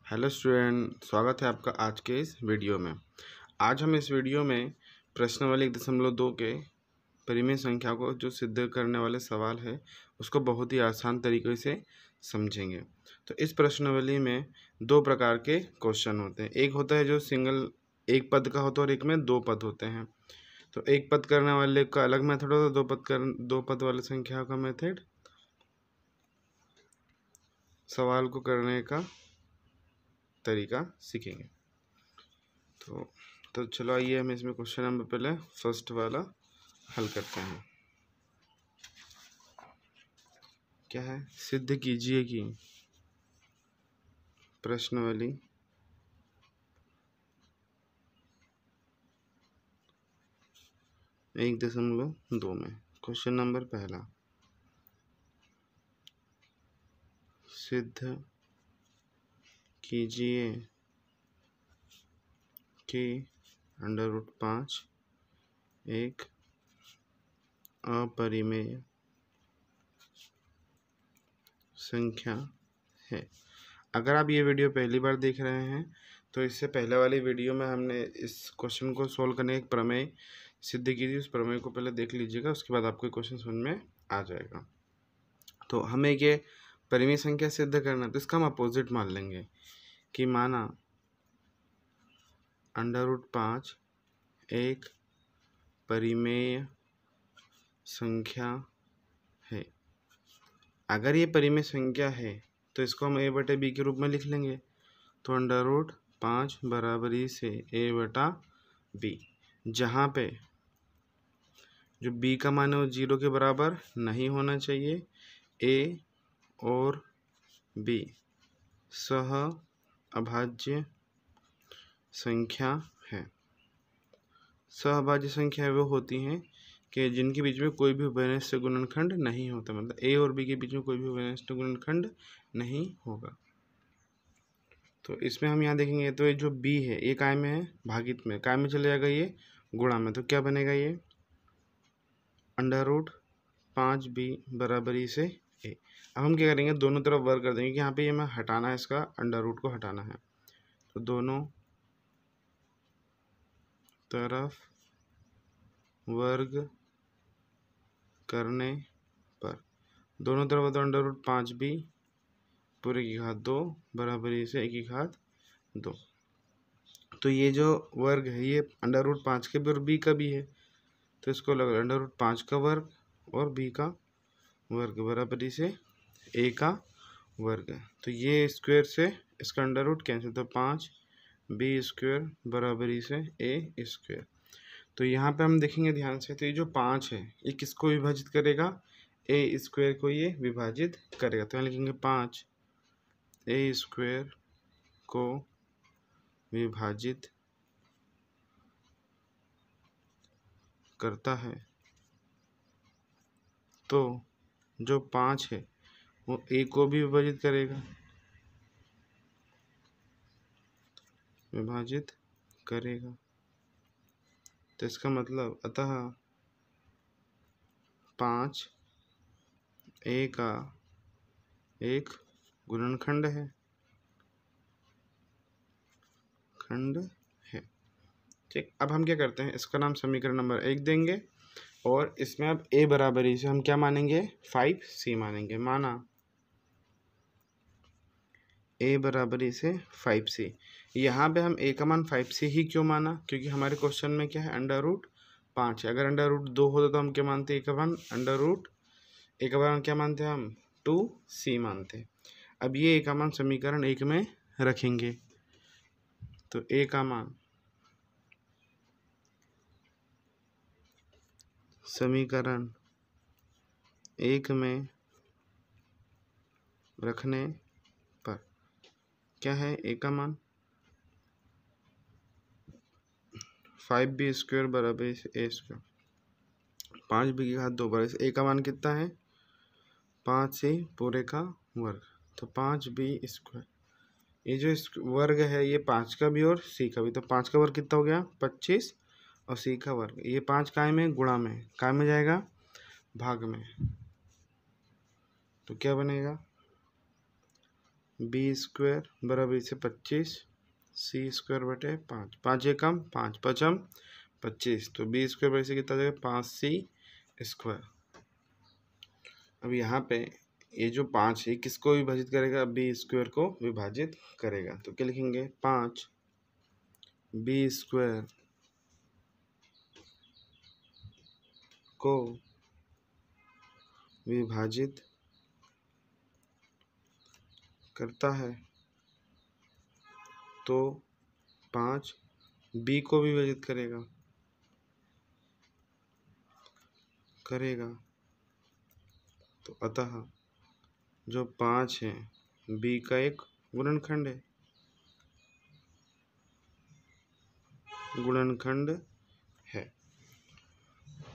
Hello student, स्वागत है आपका आज के इस वीडियो में। आज हम इस वीडियो में प्रश्नावली 1.2 के परिमेय संख्या को जो सिद्ध करने वाले सवाल है उसको बहुत ही आसान तरीके से समझेंगे। तो इस प्रश्नावली में दो प्रकार के क्वेश्चन होते हैं। एक होता है जो सिंगल एक पद का होता है और एक में दो पद होते हैं। तो एक पद करने वाले का अलग मेथड होता है, दो पद वाले संख्या का मेथड, सवाल को करने का तरीका सीखेंगे। तो चलो आइए हम इसमें क्वेश्चन नंबर पहले फर्स्ट वाला हल करते हैं। क्या है? सिद्ध कीजिए कि प्रश्नावली 1.2 में क्वेश्चन नंबर पहला, सिद्ध कीजिए कि √5 एक अपरिमेय संख्या है। अगर आप ये वीडियो पहली बार देख रहे हैं तो इससे पहले वाली वीडियो में हमने इस क्वेश्चन को सोल्व करने एक प्रमेय सिद्ध की थी। उस प्रमेय को पहले देख लीजिएगा, उसके बाद आपको क्वेश्चन समझ में आ जाएगा। तो हमें ये परिमेय संख्या सिद्ध करना, तो इसका हम अपोजिट मान लेंगे कि माना √5 एक परिमेय संख्या है। अगर ये परिमेय संख्या है तो इसको हम a/b के रूप में लिख लेंगे। तो √5 बराबरी से a/b, जहाँ पे जो b का मान है वो 0 के बराबर नहीं होना चाहिए। a और b सह अभाज्य संख्या है। सहअभाज्य संख्या वो होती हैं कि जिनके बीच में कोई भी उभयनिष्ठ गुणनखंड नहीं होता, मतलब a और b के बीच में कोई भी उभयनिष्ठ गुणनखंड नहीं होगा। तो इसमें हम यहाँ देखेंगे तो ये जो b है ये काय में है? भागित में। काय में चले जाएगा ये गुणा में। तो क्या बनेगा ये √5b बराबरी से a। अब हम क्या करेंगे, दोनों तरफ वर्ग कर देंगे कि यहाँ पे ये हमें हटाना है, इसका अंडर को हटाना है। तो दोनों तरफ वर्ग करने पर दोनों तरफ होता है √5b पूरे की घात 2 बराबरी से 1 की घात 2। तो ये जो वर्ग है ये √5 के भी और b का भी है, तो इसको लगा √5 का वर्ग और b का वर्ग बराबरी से a का वर्ग। तो ये स्क्वायर से इसका अंडर कैंसिल, तो 5b² बराबरी से a स्क्वायर। तो यहाँ पे हम देखेंगे ध्यान से, तो ये जो 5 है ये किसको विभाजित करेगा? a² को ये विभाजित करेगा। तो यहाँ लिखेंगे 5a² को विभाजित करता है। तो जो 5 है वो a को भी विभाजित करेगा, विभाजित करेगा। तो इसका मतलब अतः 5 a का एक गुणनखंड है, खंड है। ठीक, अब हम क्या करते हैं, इसका नाम समीकरण नंबर 1 देंगे और इसमें अब a बराबरी से हम क्या मानेंगे? 5c मानेंगे। माना a बराबरी से 5c। यहाँ पे हम a का मान 5c ही क्यों माना? क्योंकि हमारे क्वेश्चन में क्या है, √5 है। अगर √2 होता तो हम क्या मानते? a का मान क्या मानते हैं हम? 2c मानते। अब ये a का मान समीकरण 1 में रखेंगे। तो a का मान समीकरण 1 में रखने पर क्या है? a का मान 5b² बराबर से a², 5b की घात 2 बराबर से a का मान कितना है? 5c पूरे का वर्ग। तो 5b², ये जो वर्ग है ये 5 का भी और c का भी। तो 5 का वर्ग कितना हो गया? 25 और c का वर्ग, ये 5 काय में? गुणा में। काय में जाएगा? भाग में। तो क्या बनेगा? बी स्क्वायर बराबर से 25 सी स्क्वायर बटे 5, 5 एकम 5 पचम 25, तो बी स्क्वायर बराबर से कितना जाएगा 5c स्क्वायर। अब यहाँ पे ये जो 5 है किसको विभाजित करेगा, बी स्क्वायर को विभाजित करेगा, तो क्या लिखेंगे 5 बी स्क्वायर को विभाजित करता है, तो 5 बी को विभाजित करेगा, तो अतः जो 5 है बी का एक गुणनखंड है।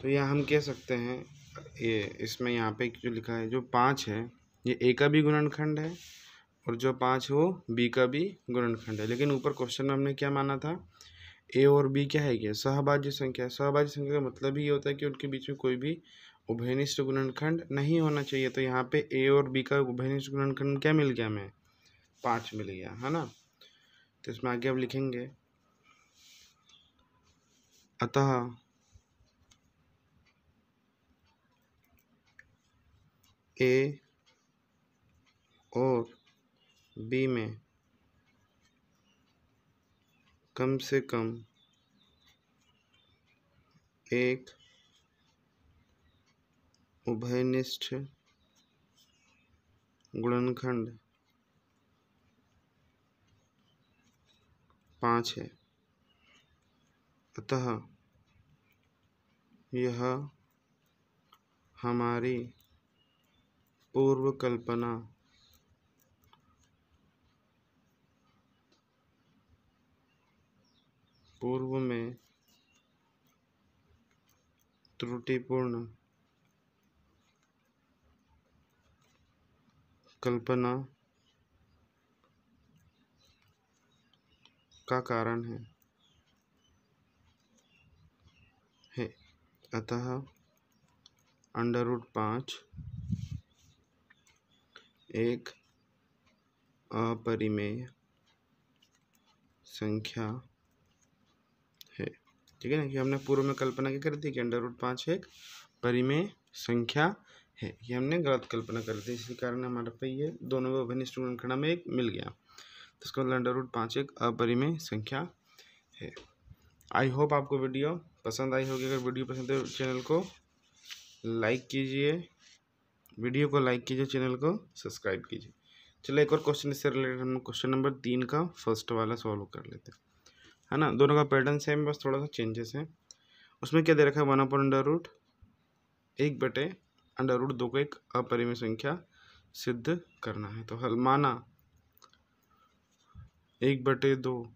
तो यह हम कह सकते हैं, ये इसमें यहाँ पे जो लिखा है जो 5 है ये ए का भी गुणनखंड है और जो 5 है वो बी का भी गुणनखंड है। लेकिन ऊपर क्वेश्चन में हमने क्या माना था, ए और बी क्या है, ये सहभाज्य संख्या है। सहभाज्य संख्या का मतलब ही होता है कि उनके बीच में कोई भी उभयनिष्ठ गुणनखंड नहीं होना चाहिए। तो यहाँ पे ए और बी का उभयनिष्ठ गुणनखंड क्या मिल गया हमें, 5 मिल गया, है ना। तो इसमें आगे अब लिखेंगे अतः ए और बी में कम से कम एक उभयनिष्ठ गुणनखंड 5 है, अतः यह हमारी पूर्व में त्रुटिपूर्ण कल्पना का कारण है। अतः √5 एक अपरिमेय संख्या है। ठीक है ना, कि हमने पूर्व में कल्पना क्या करी थी कि √5 एक परिमेय संख्या है, ये हमने गलत कल्पना करी थी, इसी कारण हमारे पे ये दोनों में उभयनिष्ठ गुणनखंड में एक मिल गया, तो इसका मतलब √5 एक अपरिमेय संख्या है। आई होप आपको वीडियो पसंद आई होगी। अगर वीडियो पसंद है चैनल को लाइक कीजिए, चैनल को सब्सक्राइब कीजिए। चलो एक और क्वेश्चन इससे रिलेटेड हम क्वेश्चन नंबर 3 का फर्स्ट वाला सॉल्व कर लेते हैं, है ना। दोनों का पैटर्न सेम, बस थोड़ा सा चेंजेस है। उसमें क्या दे रखा है 1/√1 बटे √2 को एक अपरिमेय संख्या सिद्ध करना है। तो हल माना 1/2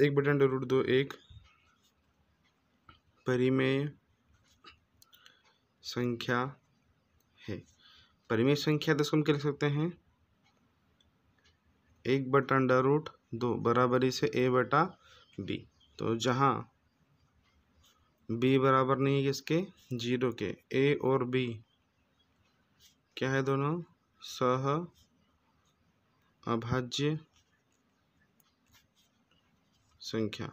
√2 एक परिमेय संख्या है। परिमेय संख्या तो इसको हम क्या लिख सकते हैं, 1/√2 बराबरी से a/b। तो जहाँ b बराबर नहीं है किसके, 0 के, a और b क्या है, दोनों सह अभाज्य संख्या,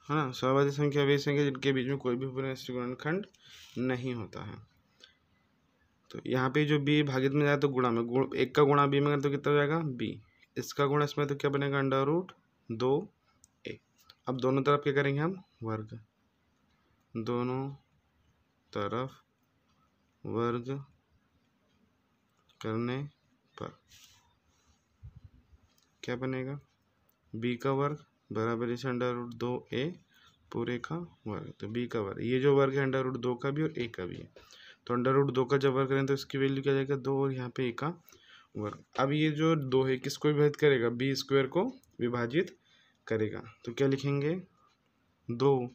है ना। सहभाज्य संख्या वे संख्या जिनके बीच में कोई भी उभयनिष्ठ गुणनखंड नहीं होता है। तो यहाँ पे जो b भागित में जाए तो गुणा में, एक का गुणा b में तो कितना हो जाएगा b, इसका गुणा इसमें तो क्या बनेगा √2a। अब दोनों तरफ क्या करेंगे हम, वर्ग, दोनों तरफ वर्ग करने पर क्या बनेगा, b का वर्ग बराबर से √2a पूरे का वर्ग। तो b का वर्ग, ये जो वर्ग है √2 का भी और a का भी है, तो √2 का जब वर्ग करें तो इसकी वैल्यू क्या जाएगा 2 और यहाँ पे a का वर्ग। अब ये जो 2 है किसको विभाजित करेगा, बी स्क्वायर को विभाजित करेगा। तो क्या लिखेंगे, 2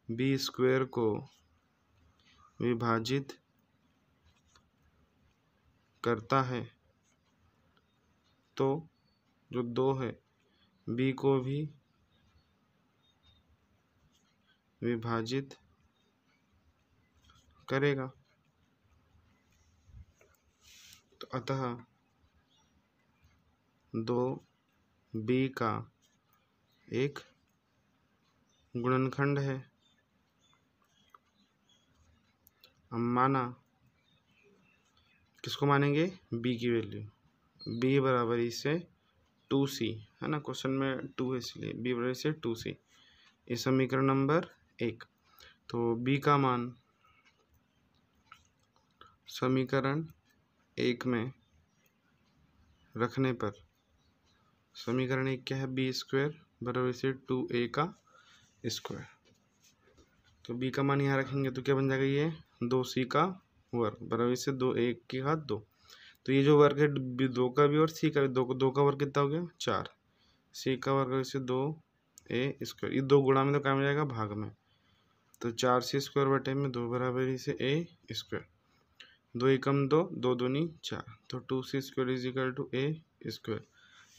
बी स्क्वायर को विभाजित करता है, तो जो 2 है b को भी विभाजित करेगा। तो अतः 2b का एक गुणनखंड है। हम माना, किसको मानेंगे? b की वैल्यू, b बराबर इसे 2c है ना, क्वेश्चन में 2 है इसलिए b बराबर इसे 2c। इस समीकरण नंबर 1। तो b का मान समीकरण 1 में रखने पर, समीकरण 1 क्या है? b स्क्वायर बराबर इसे 2a का स्क्वायर। तो b का मान यहाँ रखेंगे तो क्या बन जाएगा? ये 2c का वर्ग बराबर इसे 2a की घात 2। तो ये जो वर्ग है 2 का भी और c का भी, 2 का वर्ग कितना हो गया? 4। c का वर्ग इसे 2a स्क्वायर, ये 2 गुणा में तो क्या मिल जाएगा? भाग में। तो 4c स्क्वायर बटे में 2 बराबर इसे a स्क्वायर। 2 एकम 2, 2 दूनी 4, तो 2c square is equal to a square.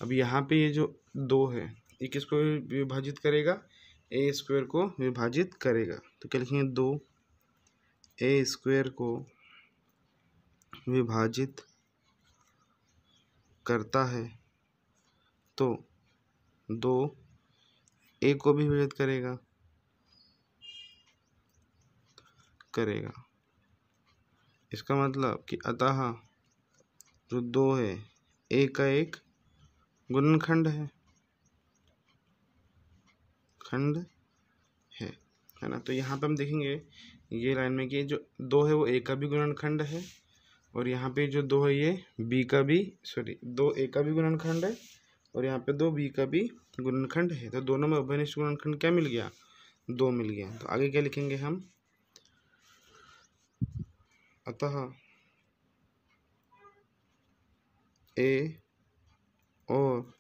अब यहाँ पे ये जो 2 है ये किसको विभाजित करेगा? a स्क्वायर को विभाजित करेगा। तो क्या लिखेंगे? 2a स्क्वायर को विभाजित करता है तो 2a को भी विभाजित करेगा। इसका मतलब कि अतः जो 2 है a का एक गुणनखंड है, है ना। तो यहाँ पे हम देखेंगे ये लाइन में कि जो 2 है वो a का भी गुणनखंड है, और यहाँ पे जो 2 है ये b का भी, 2 a का भी गुणनखंड है, और यहाँ पे 2 b का भी गुणनखंड है। तो दोनों में उभयनिष्ठ गुणनखंड क्या मिल गया? 2 मिल गया। तो आगे क्या लिखेंगे हम? अतः a और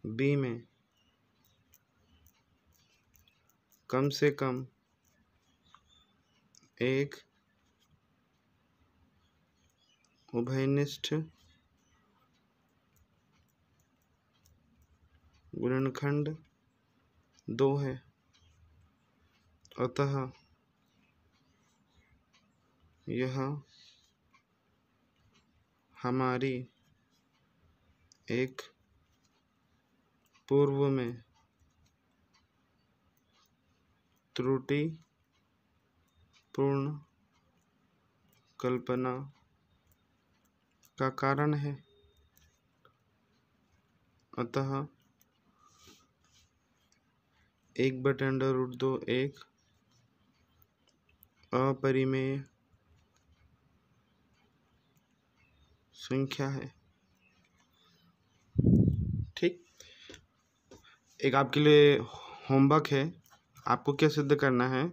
b में कम से कम एक उभयनिष्ठ गुणनखंड 2 है। अतः यह हमारी एक पूर्व में त्रुटिपूर्ण कल्पना का कारण है। अतः 1/√2 एक अपरिमेय संख्या है। ठीक, एक आपके लिए होमवर्क है, आपको क्या सिद्ध करना है?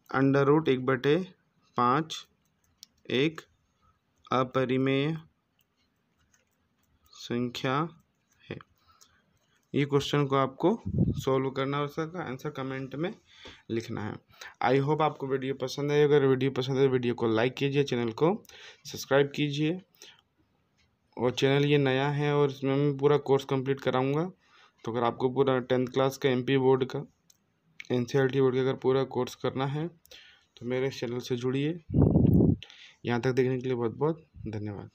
√1/5 एक अपरिमेय संख्या है। ये क्वेश्चन को आपको सॉल्व करना है और उसका आंसर कमेंट में लिखना है। आई होप आपको वीडियो पसंद है। अगर वीडियो पसंद है वीडियो को लाइक कीजिए, चैनल को सब्सक्राइब कीजिए। और चैनल ये नया है और इसमें मैं पूरा कोर्स कंप्लीट कराऊंगा। तो अगर आपको पूरा 10th क्लास का MP बोर्ड का, NCERT बोर्ड का अगर पूरा कोर्स करना है तो मेरे चैनल से जुड़िए। यहाँ तक देखने के लिए बहुत बहुत धन्यवाद।